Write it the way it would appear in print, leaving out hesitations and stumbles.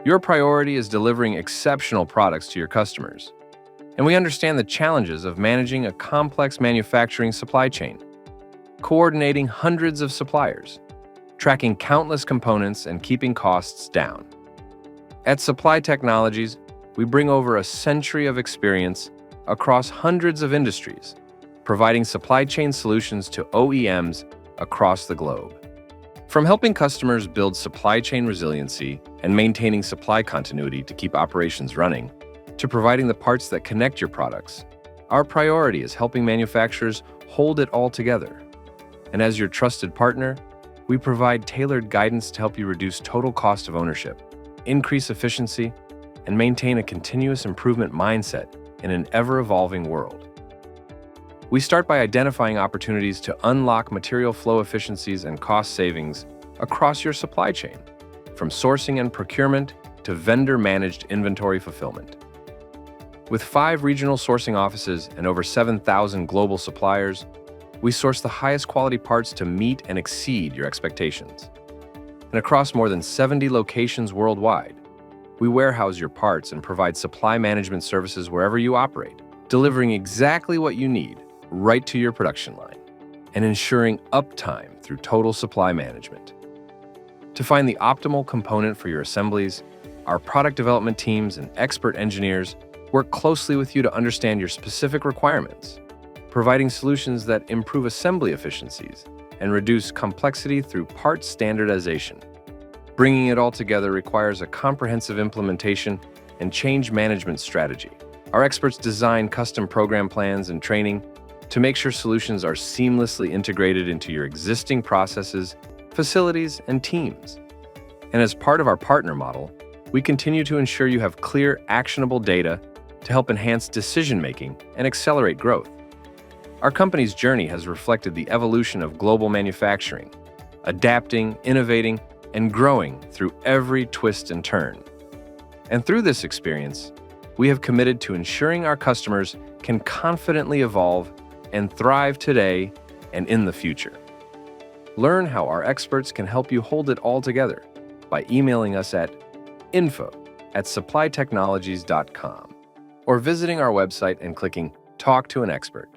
Your priority is delivering exceptional products to your customers, and we understand the challenges of managing a complex manufacturing supply chain, coordinating hundreds of suppliers, tracking countless components, and keeping costs down. At Supply Technologies, we bring over a century of experience across hundreds of industries, providing supply chain solutions to OEMs across the globe. From helping customers build supply chain resiliency and maintaining supply continuity to keep operations running, to providing the parts that connect your products, our priority is helping manufacturers hold it all together. And as your trusted partner, we provide tailored guidance to help you reduce total cost of ownership, increase efficiency, and maintain a continuous improvement mindset in an ever-evolving world. We start by identifying opportunities to unlock material flow efficiencies and cost savings across your supply chain, from sourcing and procurement to vendor-managed inventory fulfillment. With 5 regional sourcing offices and over 7,000 global suppliers, we source the highest quality parts to meet and exceed your expectations. And across more than 70 locations worldwide, we warehouse your parts and provide supply management services wherever you operate, delivering exactly what you need right to your production line, and ensuring uptime through total supply management. To find the optimal component for your assemblies, our product development teams and expert engineers work closely with you to understand your specific requirements, providing solutions that improve assembly efficiencies and reduce complexity through part standardization. Bringing it all together requires a comprehensive implementation and change management strategy. Our experts design custom program plans and training to make sure solutions are seamlessly integrated into your existing processes, facilities, and teams. And as part of our partner model, we continue to ensure you have clear, actionable data to help enhance decision-making and accelerate growth. Our company's journey has reflected the evolution of global manufacturing, adapting, innovating, and growing through every twist and turn. And through this experience, we have committed to ensuring our customers can confidently evolve and thrive today and in the future. Learn how our experts can help you hold it all together by emailing us at info@supplytechnologies.com or visiting our website and clicking Talk to an Expert.